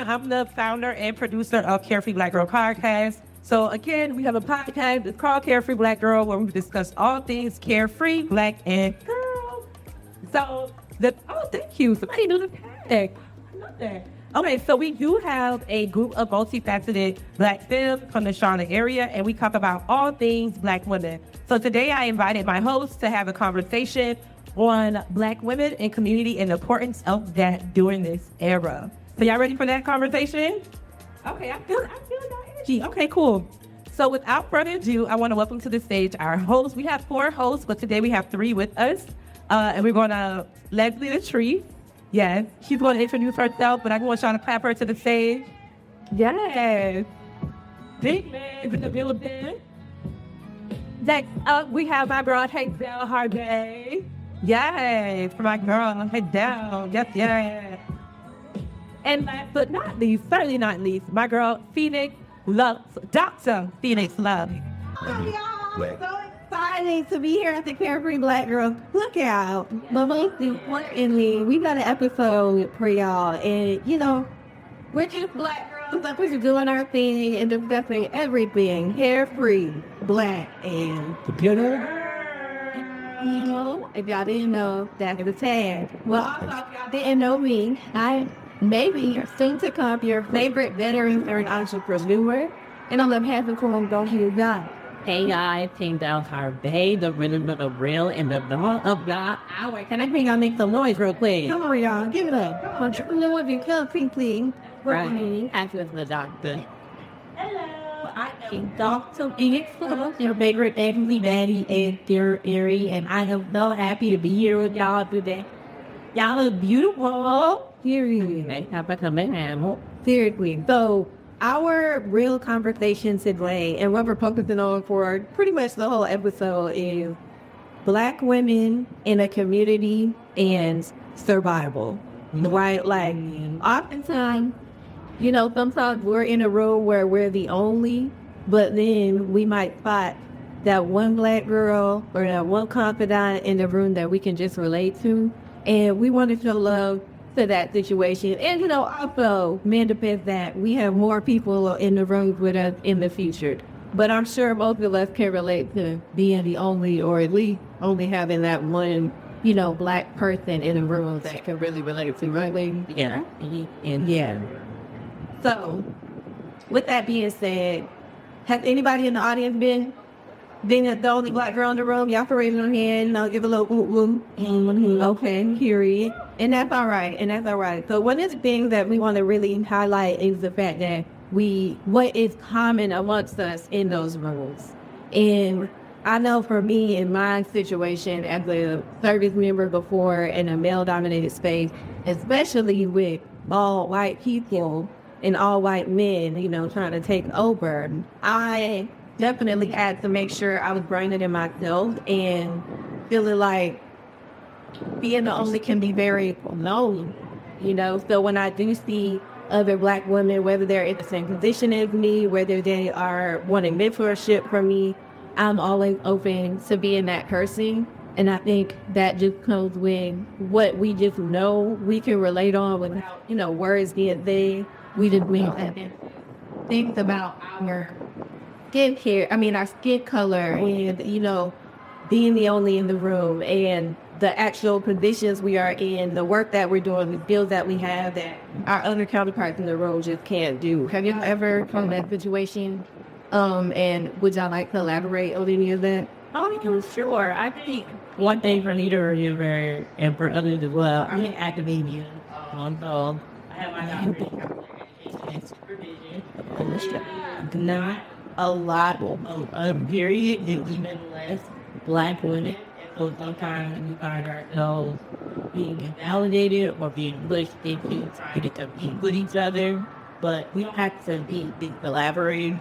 I'm the founder and producer of Carefree Black Girl Podcast. So again, we have a podcast. It's called Carefree Black Girl, where we discuss all things carefree, black, and girl. So thank you. Somebody do the tag. I love that. Okay, so we do have a group of multifaceted Black femmes from the Charlotte area, and we talk about all things Black women. So today I invited my host to have a conversation on Black women and community and the importance of that during this era. So y'all ready for that conversation? Okay, I feel that energy. Okay, cool. So without further ado, I want to welcome to the stage our hosts. We have 4 hosts, but today we have 3 with us. And we're going to Leslie the Tree. Yes, she's going to introduce herself, but I want y'all to clap her to the stage. Yes. Big man in the building. Next up, we have my girl, Hazell Harvey. Yes, for my girl, head down. Yes, yes. And last but not least, certainly not least, my girl, Phoenix Love, Dr. Phoenix Love. Oh, y'all, so exciting to be here at the Carefree Black Girl Cookout. But most importantly, we got an episode for y'all. And, you know, we're just Black girls that we're doing our thing and discussing everything carefree, Black, and together. You know, if y'all didn't know, that's the tag. Well, also, if y'all didn't know me, I maybe soon to come your favorite veteran or entrepreneur, and I'm gonna have to call him don't hear God. Hey guys, Team Down Harvey, the rhythm of the real and the law of God. Can I think I'll make some noise real quick? Come on, y'all, give it up. Entrepreneur, if you come, please. Right, access the doctor. Hello, I am Dr. Phoenix Love, your favorite family daddy and dear Erie, and I am so happy to be here with y'all today. Y'all look beautiful. Seriously. Have a commitment. Seriously. So, our real conversation today, and what we're focusing on for pretty much the whole episode, is Black women in a community and survival. Right? Like, oftentimes, you know, sometimes we're in a room where we're the only, but then we might spot that one Black girl or that one confidant in the room that we can just relate to. And we want to show love to that situation. And, you know, also manifest that we have more people in the room with us in the future. But I'm sure most of us can relate to being the only, or at least only having that one, you know, Black person in the room that can really relate to, right, lady? Yeah. And yeah. So, with that being said, has anybody in the audience been the only Black girl in the room? Y'all can raise your hand and I'll give a little ooh. Okay, period. And that's all right. So one of the things that we want to really highlight is the fact that what is common amongst us in those rooms. And I know for me, in my situation as a service member before in a male-dominated space, especially with all white people and all white men, you know, trying to take over, I definitely had to make sure I was grounded in myself and feeling like being the only can be very lonely, you know. So when I do see other Black women, whether they're in the same position as me, whether they are wanting mentorship from me, I'm always open to being that person. And I think that just comes with what we just know we can relate on without, you know, words being there. We just think about our our skin color, and, you know, being the only in the room, and the actual positions we are in, the work that we're doing, the skills that we have that our other counterparts in the room just can't do. Have you ever come to that situation? And would y'all like to elaborate on any of that? Oh, sure. I think one thing for me to remember, and for others as well, I'm in academia. So I have my supervision. Not a lot of period, and even less Black women. So sometimes we find ourselves being invalidated or being pushed into trying to compete with each other. But we don't have to be collaborating.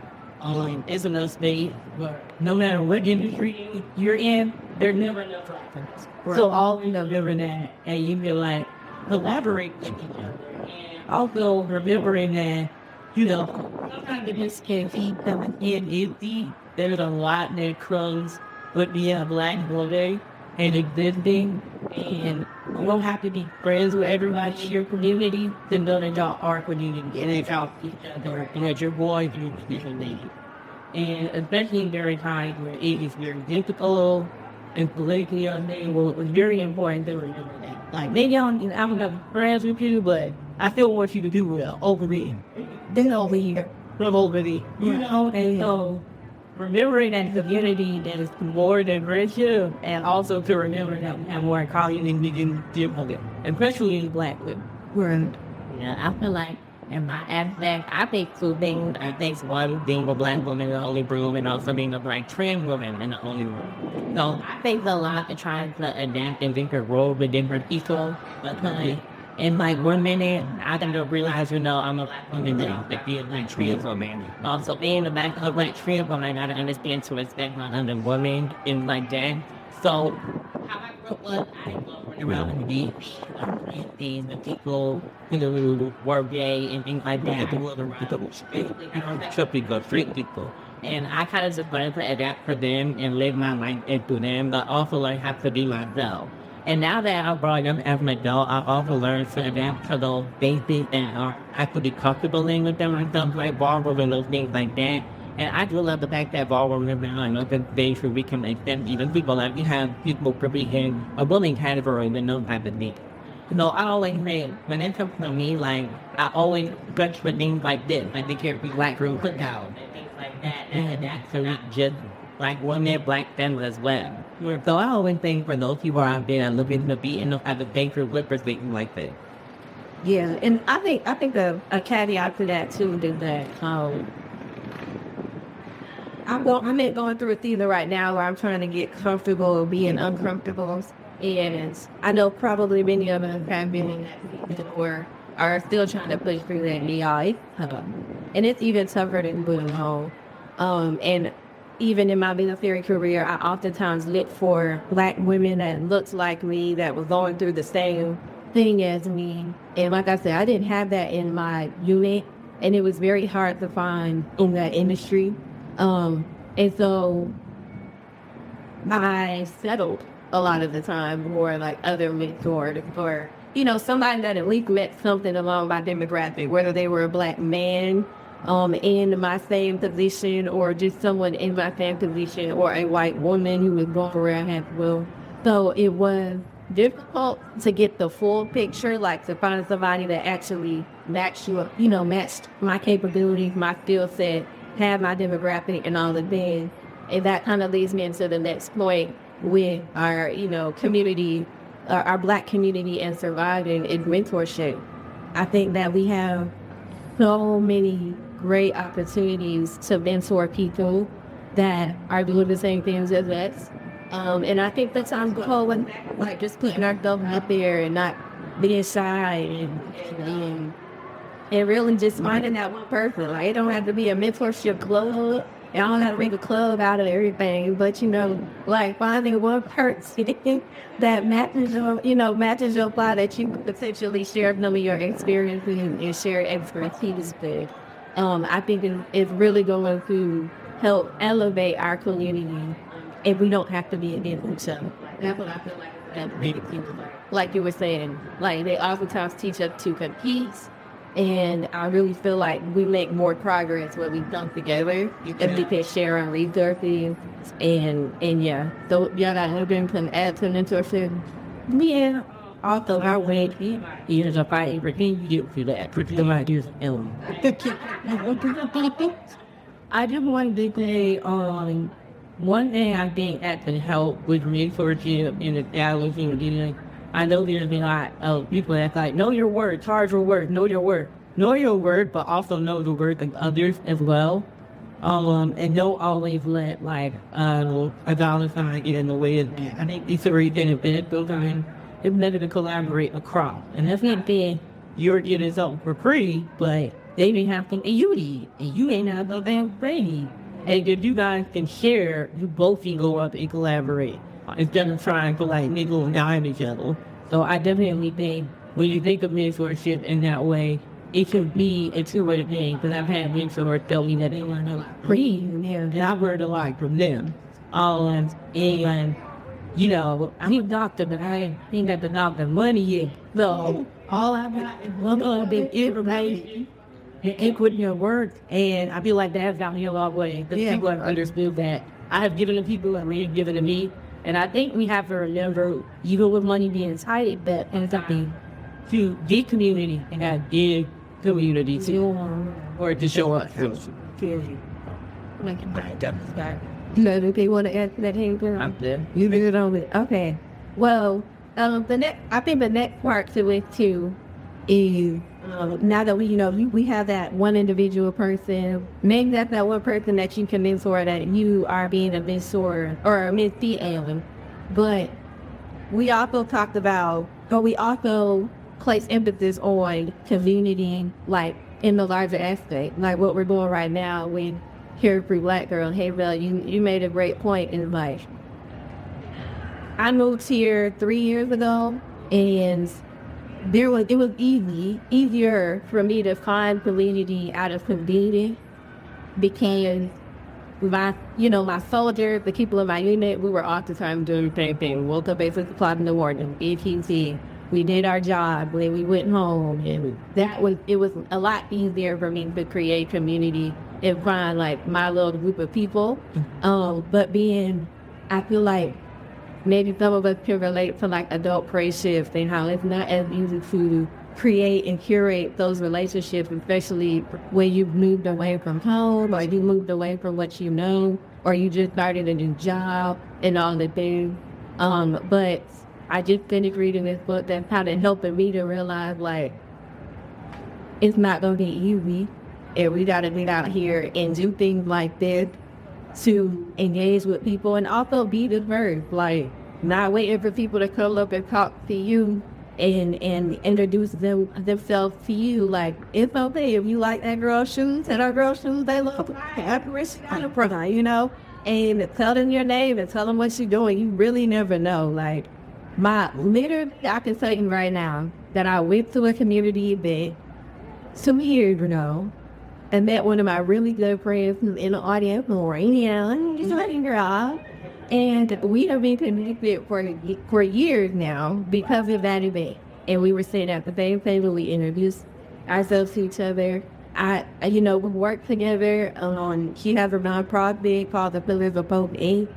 It's in a space where no matter what industry you're in, there's never enough Black. So all remembering that, and you feel like collaborate with each other. And also remembering that, you know, sometimes it just can't keep them in empty. There's a lot that comes with being a Black woman and existing And you don't have to be friends with everybody in your community to know that y'all are community and that y'all each other and that you're going through different things. And especially during times where it is very difficult and politically unstable, it was very important to remember that. Like, maybe I'm not friends with you, but I still want you to do well over there. Then over here, from over there. You know? And so, remembering that community that is more than friendship, and also to remember that we have more in common than we can differently, especially in Black women. Right. Yeah, I feel like in my aspect, I think two things. I think one, being a Black woman in the only room, and also being a Black trans woman in the only room. So I think a lot of trying to adapt and different roles with different people. Because in like 1 minute, I didn't realize, I'm a Black woman now, like being a Black trans woman. Also being a Black trans woman, I gotta understand to respect my other woman and like that. So how I grew up was, I grew up around the beach, and the people, who were gay and things like that. Street people. And I kind of just wanted to adapt for them and live my life into them, but also like have to be myself. And now that I'm brought up as an adult, I also learned to adapt to those basics and are actually comfortable in with them and stuff like ballroom and those things like that. And I do love the fact that ballroom is now another space where we can extend even people like we have people probably in a bullying category and those type of things. I always say, when it comes to me, like, I always search for things like this, like the CareFree Black Girl Podcast, and things like that, and actually just Black women, Black family as well. So I always think for those people out there looking to be in the type of danger with things like that. Yeah, and I think a caveat to that too is that I'm going through a season right now where I'm trying to get comfortable being uncomfortable, and I know probably many of us have been in that season or are still trying to push through that. And it's even tougher than being home. And even in my military career, I oftentimes look for Black women that looked like me, that was going through the same thing as me. And like I said, I didn't have that in my unit, and it was very hard to find in that industry. And so I settled a lot of the time for like other mentors or, somebody that at least met something along my demographic, whether they were a Black man in my same position or just someone in my same position or a white woman who was going around as well. So it was difficult to get the full picture, like to find somebody that actually matched my capabilities, my skill set, have my demographic and all the things. And that kind of leads me into the next point with our, community, our Black community and surviving in mentorship. I think that we have so many great opportunities to mentor people that are doing the same things as us. And I think that sounds cool when, like, just putting ourselves out there and not being shy and really just finding that one person. Like, it don't have to be a mentorship club. I don't have to make a club out of everything, but like finding one person that matches your fly, that you could potentially share some of your experiences and share expertise with. I think it's really going to help elevate our community, and we don't have to be against each other. That's what I feel like you were saying. Like, they oftentimes teach us to compete. And I really feel like we make more progress when we come together and we can share our resources. And yeah. So, yeah, that has been some add to mentorship. Yeah. Also, our way is a fight everything you do that. I just wanted to say, one thing I think that can help with mentorship and establishing, I know there's a lot of people that's like, know your word, charge your word, know your word. Know your word, but also know the word of others as well. And don't always let, a dollar sign get in the way of that. I think these are benefits. Those are it's better to collaborate across. And that's not saying you're getting something for free, but they may have something you need, and you ain't have no damn thing. And if you guys can share, you both can go up and collaborate instead of trying to nickel and dime each other. So I definitely think when you think of mentorship in that way, it should be a two-way thing. Because I've had mentors tell me that they learned a lot from me, and I've learned a lot from them. And I'm a doctor, but I ain't got the doctor money yet. So all I got is one little bit information and put your work. And I feel like that's got me a long way. Because people have understood that I have given to people and they've given to me. And I think we have to remember, even with money being tight, that it's something to get community and have big community too, or to show up. No, they want to answer that here. I'm there. You did it on it. Okay. Well, I think the next part to it too is now that we have that one individual person, maybe that's that one person that you can mentor, that you are being a mentor or a mentee of. But we also talked about, but we also place emphasis on community, like in the larger aspect, like what we're doing right now with Carefree Black Girl. Hazell, you made a great point in life. I moved here 3 years ago, and it was easier for me to find community out of community because my soldiers, the people in my unit, we were all the time doing the same thing. Woke up at 6 o'clock in the morning, EPT. We did our job, then we went home, and it was a lot easier for me to create community and find like my little group of people. But I feel like maybe some of us can relate to like adult friendships and how it's not as easy to create and curate those relationships, especially when you've moved away from home, or you moved away from what you know, or you just started a new job and all the things. But I just finished reading this book that's kind of helping me to realize like it's not gonna be easy, and we gotta get out here and do things like this to engage with people and also be diverse, like not waiting for people to come up and talk to you and introduce themselves to you. Like, it's okay if you like that girl's shoes and our girl's shoes, they look like apparition on the front, and tell them your name and tell them what you're doing. You really never know. Like, literally, I can tell you right now that I went to a community event some years ago and met one of my really good friends who's in the audience, Lorraine, just letting her off. And we have been connected for years now because of that event. And we were sitting at the same table, we introduced ourselves to each other. We work together on, she has a nonprofit called the Pillars of Hope Inc.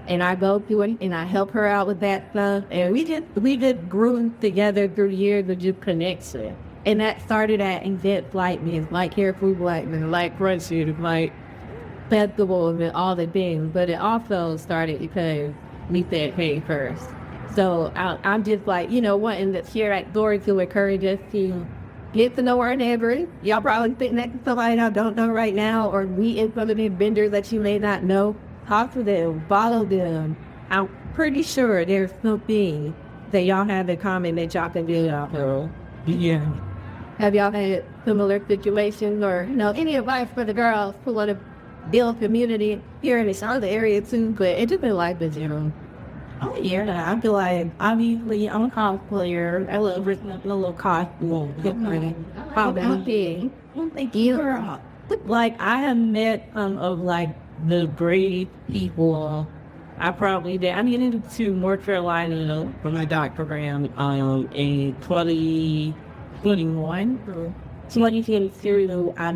And I go to it and I help her out with that stuff. And we just grew together through years of just connection. And that started at events like this, like Carefree Blackman, like Friendship, like festivals and all the things. But it also started because we said hey first. So I'm just like, wanting to share that story to encourage us to get to know our neighbors. Y'all probably sitting next to somebody I don't know right now, or meet in some of these vendors that you may not know. Talk to them, follow them. I'm pretty sure there's something that y'all have in common that y'all can do out there. Yeah. Have y'all had similar situations or, any advice for the girls who want to build community here in the Charlotte area too, but it's just been life in general? Oh, yeah. I feel like, obviously, I'm a cosplayer. I love dressing up in a little costume. How about big? Thank you. Like, I have met some of, like, the great people. I probably did. I mean, into North Carolina for my doctor program in 2021. 2022, I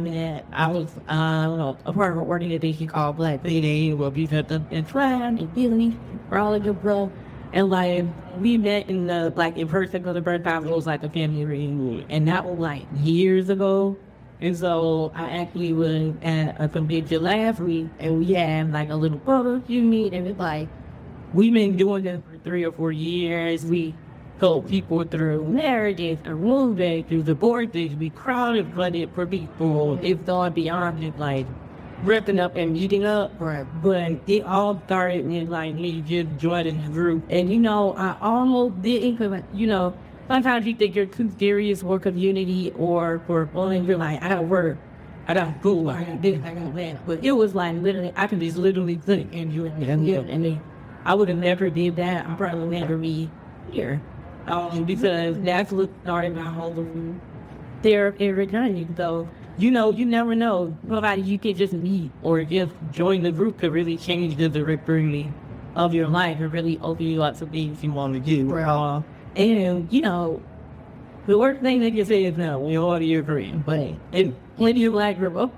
was a part of an organization called Black Lady, where we had the Trans and Feeling for all of the bro. And like, we met in the, like, in person for the first time. It was like a family reunion. And that was like years ago. And so I actually was at a convention last week, and we had like a little photo shoot, and it's like, we've been doing this for 3 or 4 years. We help people through marriages and moving, through divorces. We crowded flooded for people. It's gone beyond just like ripping up and meeting up. But it all started with like me just joining the group. And I almost didn't, because sometimes you think you're too serious for community or for fun. You're like, I got work, I got school, I got this, I got that. But it was like literally, I can just literally think and you and I would have never did that. I'm probably never be here. Because that's what started my whole therapy journey. So, you never know. Somebody you can just meet or just join the group could really change the directory of your life and really open you up to things you want to do. And, you know, the worst thing they can say is no, we already agree. But in plenty of Black girls,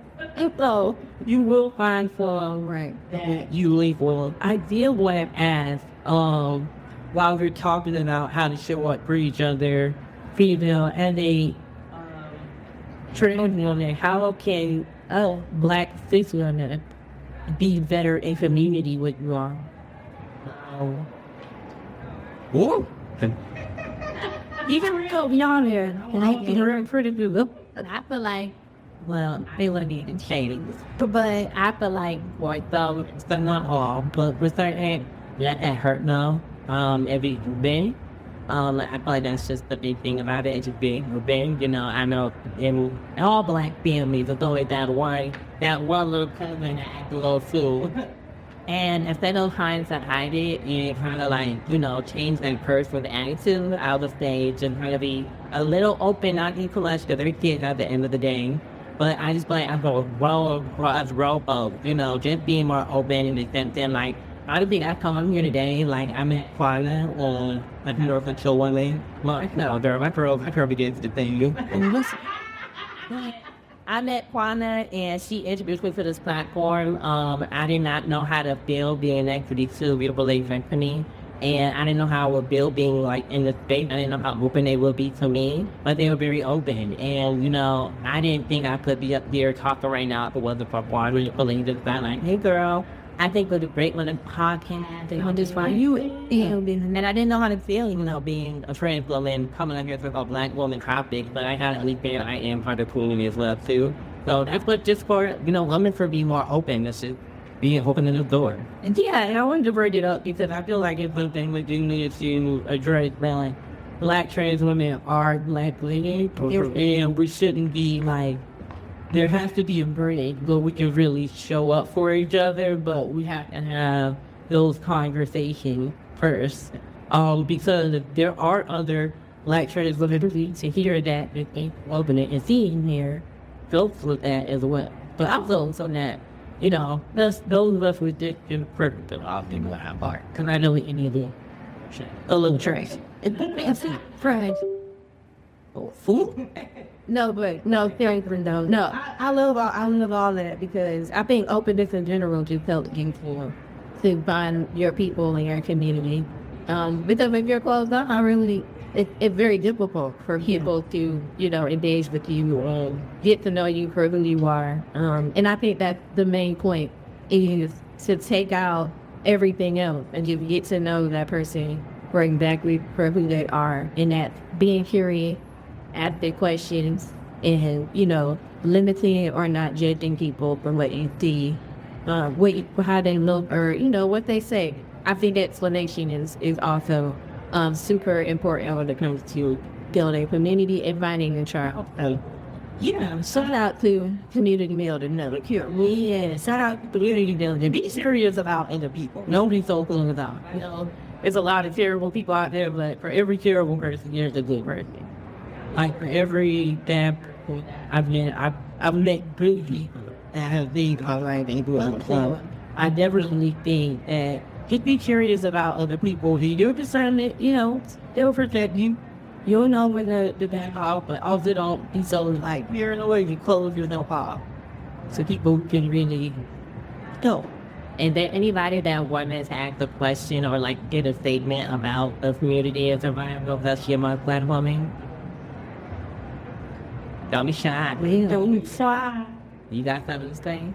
so you will find some that you leave with. I did want to ask, while we're talking about how to show up for each other, female and a trans woman, how can Black cis women be better in community with you all? Whoa. Even real beyond there, like you're pretty good. I feel like, well, I don't need to change, but I feel like, boy, so it's not all, but with certain, that hurt now. Every been, I feel like that's just the big thing about it. It's just being, you know. I know in all Black families, there's always that one little cousin that act a little fool. And instead of trying to hide it and kind of like, you know, change that person's attitude out of stage and kind of be a little open, not be clutch, because they're kids at the end of the day. But I just like, I go, you know, just being more open and accepting, like, I don't think I come here today, like, I met Kwana or I don't know if it's a woman. Like, no, girl, my girl begins to thank you. I met Kwana and she introduced me to this platform. I did not know how to build being next to these two beautiful ladies next to me. And I didn't know how I would build being like in the space. I didn't know how open they would be to me, but they were very open. And, you know, I didn't think I could be up here talking right now if it wasn't for Kwana. Really just like, hey girl, I think it was a great one, a podcast, and just find you, and I didn't know how to feel, you know, being a trans woman, coming up here with a Black woman topic, but I had at least feel I am part of the community as well, too. So that's what just for, you know, women for being more open, that's just being open in the door. And yeah, and I wanted to bring it up because I feel like it's something we do need to address, like, Black trans women are Black women, and we shouldn't be like, there has to be a bridge where we can really show up for each other, but we have to have those conversations first. Because there are other Black trans women to hear that they open it and seeing here, folks with that as well. But also so that, you know, those of us with this perfect often with our part. Because I know we need a little trash. It's fresh. Oh, fool. No, seriously though. No, I love all that because I think openness in general just helps you to find your people in your community. Because if you're closed off, it's very difficult for people to, you know, engage with you, get to know you for who you are. And I think that's the main point is to take out everything else and just get to know that person for exactly for who they are, and that being curious, ask their questions, and, you know, limiting or not judging people from what you see, how they look, or, you know, what they say. I think explanation is also super important when it comes to building community and finding a child. Yeah, shout out to community building. Yeah, shout out to community building. Be serious about other people. Nobody's so cool about. You know, there's a lot of terrible people out there, but for every terrible person, there's a good person. Like for every damn person I've met good people that have things like they do. So I definitely think that just be curious about other people. You're discernment, you know, they'll protect you. You'll know when the back off, but also don't be so like paranoid and close yourself off. So people can really go. And then anybody that wants to ask a question or like get a statement about the community as a viable, that's your Black woman. Don't be shy. Don't be shy. You got something to say?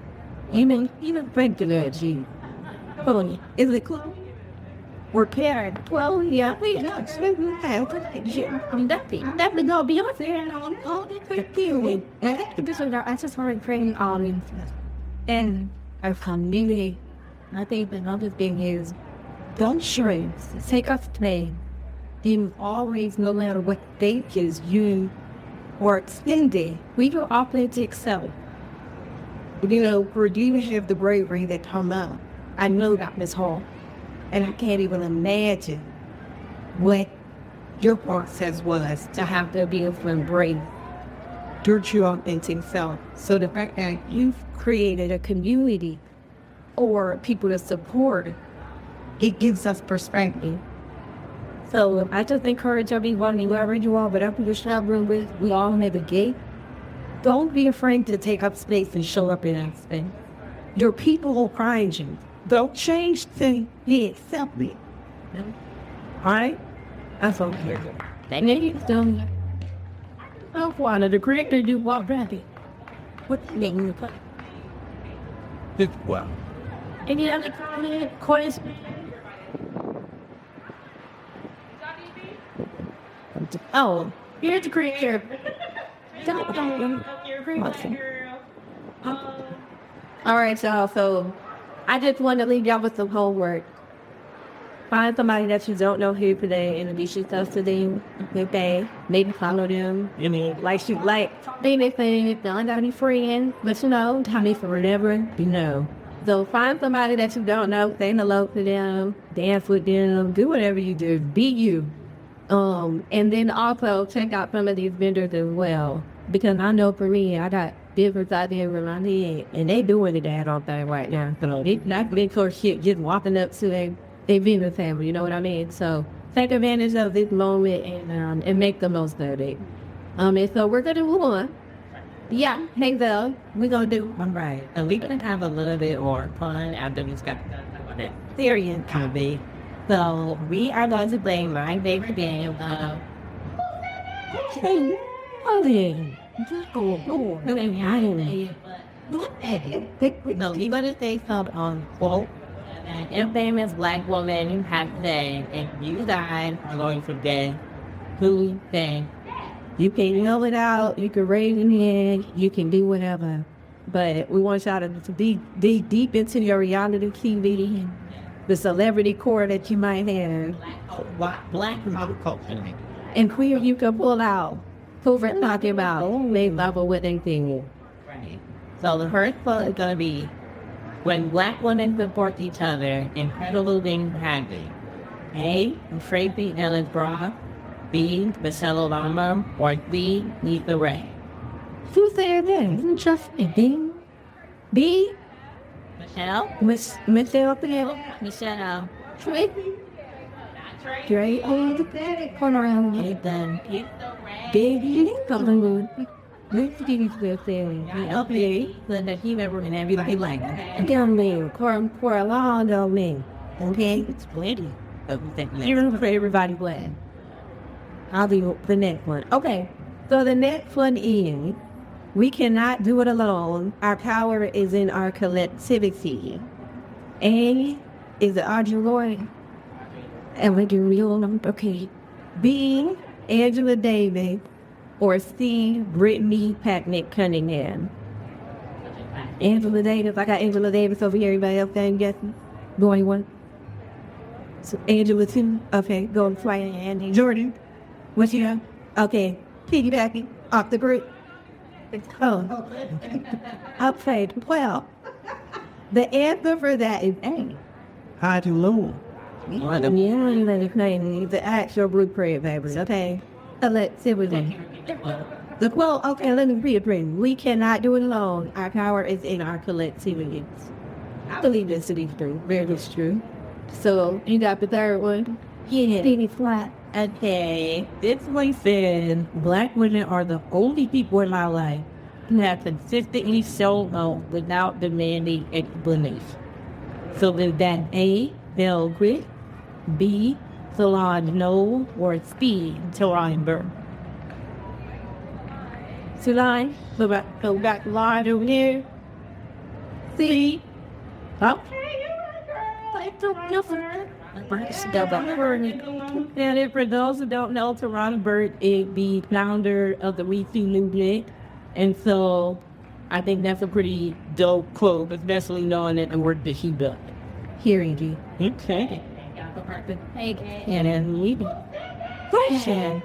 Even think of that, G. Oh, is it cool? We're paired. Well, yeah, we got I'm definitely gonna be on there and all that you. I just want to bring and our community. I think another thing is don't shrink. Take us today. You always, no matter what stage is you or extended, we your authentic self. You know, for you to have the bravery that come up. I know that Miss Hall, and I can't even imagine what your process was to have to be able to embrace your true authentic self. So the fact that you've created a community or people to support it gives us perspective. So I just encourage everyone, wherever you are, whatever you're traveling with, we all navigate. Don't be afraid to take up space and show up in that space. Your people will find you. Don't change things. Be accepted. All right? That's all here. That nigga's done. I'm one of the creators you walk rabbit. What the name? Well, Any other comment, question? Oh, here's the creator. All right, y'all. So I just want to leave y'all with some homework. Find somebody that you don't know here today, introduce yourself to them. Okay, maybe follow them. you know, Like you like anything. Don't got any friends, but you know, tell me for whatever you know. So find somebody that you don't know, say hello to them, dance with them, do whatever you do, be you. And then also check out some of these vendors as well, because I know for me, I got business out there with my head, and they doing the daggone thing right now. So it's not mentorship, just walking up to a business table, you know what I mean? So take advantage of this moment and make the most of it. And so we're gonna move on. Yeah, Hazell, we're gonna do. All right. And we're going to have a little bit more fun after we got done with serious comedy. So we are going to play my favorite game of Hey, oh yeah. Just go. No, you're going to say something on quote an infamous black woman has said, and you guys are going to guess who said. You can yell it out, you can raise your hand, you can do whatever. But we want y'all to be deep into your reality TV, the celebrity core that you might have. Black culture. And where you can pull out who we're talking about, they level what they think. Right. So the first one is going to be when black women support each other, incredible things happen. A. Tracy Ellis Ross. B. Michelle Obama. Or C. Lisa Ray. Who said that? Just B. B. Michelle? Michelle Thiel. Michelle. Tracy. Dre. Oh, look at it. Turn around. Ethan. Baby. Something good. Let's get into this thing. Okay. So that he remember and everybody like that. Down me. For a long down me. Okay? It's plenty of things. Here's for everybody glad. I'll do the next one. Okay. So the next one is, we cannot do it alone. Our power is in our collectivity. A is the Audrey Lloyd. And we do real number. Okay. B, Angela Davis. Or C, Brittany Packnett Cunningham. Angela Davis. I got Angela Davis over here. Everybody else can guess? Going one. So Angela 2. Okay. Go and fly in Andy. Jordan. What you know? Okay. Piggybacking off the group. Oh. Okay. Well, the answer for that is A. how do low? Yeah, let it play the actual blueprint, baby. Okay. So let's see what that. The quote, okay, let me reiterate. We cannot do it alone. Our power is in our collectivity. I believe this to be true. Very true. So you got the third one. Yeah. Penny flat. Okay, this one says black women are the only people in my life who have consistently shown up without demanding explanation. So is that A, Bell Grit, B, Solange Knowles, or C, Teron Burke? Solange, go back line over here. C. Okay, you're right, girl. I don't know for her. And for those who don't know, Teron Burke is the founder of the We Too movement. And so I think that's a pretty dope quote, especially knowing that the work that she does. Hearing you. Okay. And then we question.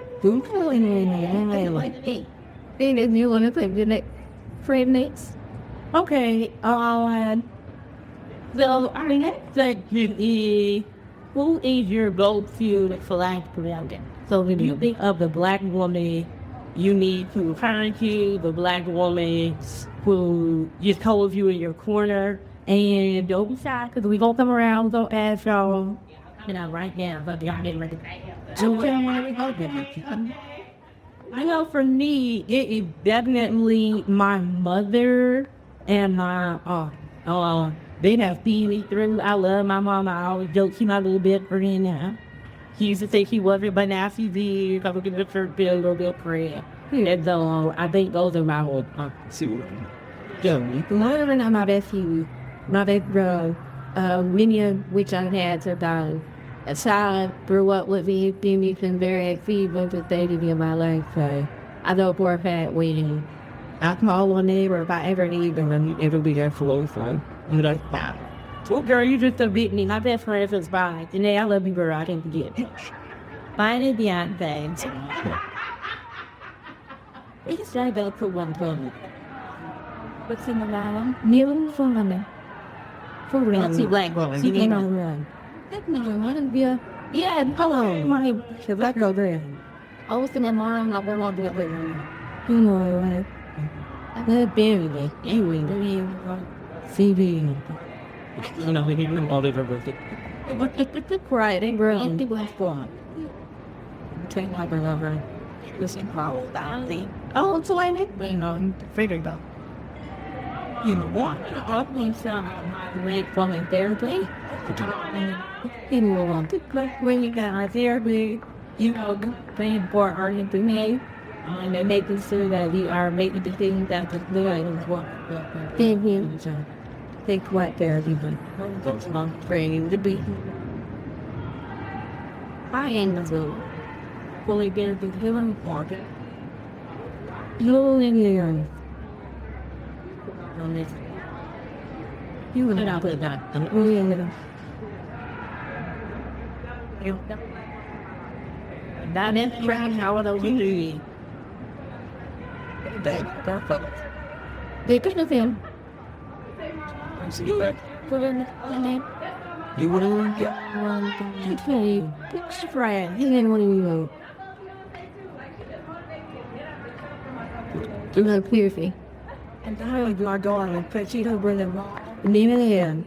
Then if you want to take the next frame next. Okay, so our next section is, who is your go-to philanthropist? So when you think of the black woman you need to turn to, the black woman who just holds you in your corner, And don't be shy, because we gonna come around, so ask y'all. And I'm right now, but y'all getting ready. I know for me, it is definitely my mother and my they have seen me through. I love my mom. I always joke she's my little best friend now. She used to say she wasn't, but now she did. I would give the church bill, little bit of prayer. And so I think those are my old one of my best friends, my best bro, many of which I had about a child grew up with me, being some very achievable stages in my life. So I know for a fact when I call on them or if I ever need them, it'll be there for a fun. I'm like, wow. Well, girl, you just a beat me. My best friend is fine. Today I love you, girl. I can't forget. Fine and Beyonce. It's not about for one problem. What's in the line? Kneeling for women. For real. See, black woman. See, ain't on run. That nigga want to be a... Yeah, hello. My black girl there. I was in that mom, I want to be a black woman. You know what? I love Barry. Anyway, CV. You know, we didn't all over with it. Right, they were on the black one. Take my brother. Listen, probably down there. Oh, so I think, you know, figure it out. You know what? I think some went from a therapy. You know, when you got a therapy, you know, paying for earning to me. And they're making sure that we are making decisions that the good is what. Thank you. Take what therapy, but that's not training to be. I ain't so fully get the feeling market. No in here. On this. You would not put that. Oh, yeah. That is right. How are those doing? That's perfect. They could have been. See you back. You want to get one? Okay. It's friend. He didn't want to know. Do not clear me. And I was my daughter, but she don't bring them all. Name it in.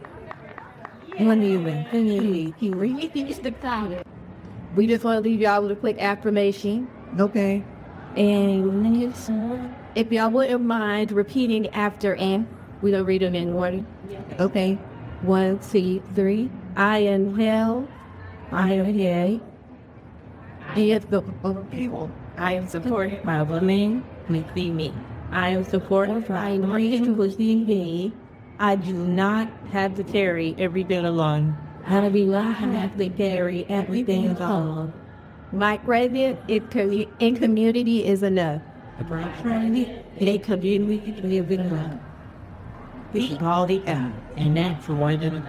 One even. He really thinks the time. We just want to leave y'all with a quick affirmation. Okay. And if y'all wouldn't mind repeating after and we don't read them in order. Okay. 1, 2, 3. I am hell. I am here. Yes, the people. I am supported by women who see me. I am supported by men who see me. I do not have to carry everything alone. I do not have to carry everything alone. My credit in community is enough. My credit in community is enough. We should all the out, and that's what it is.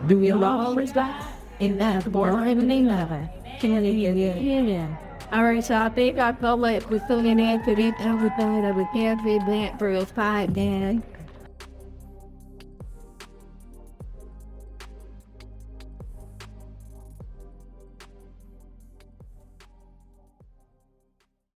Do we all respect? And that's what everything matters. Yeah. All right, so I think I felt like we're still in there to get everything that we can't be black for 5 days.